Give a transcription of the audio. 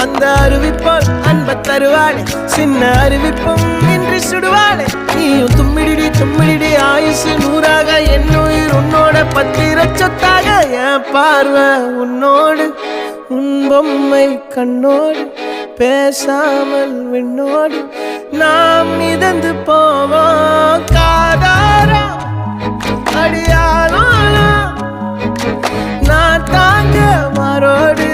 அந்த அறிவிப்போல் அன்ப தருவாளே சின்ன அறிவிப்பும் இன்றி சுடுவாளே நீயும் தும்மிடி தும்மிடி ஆயுசு நூறாக என் உயிர் உன்னோட பத்திர சொத்தாக என் பார்வை உன்னோடு உன் பொம்மை கண்ணோடு பேசாமல் விண்ணோடு நாம் மிதந்து போவோம் காதாரா அடியாளோ நான் தாங்க மாறோடு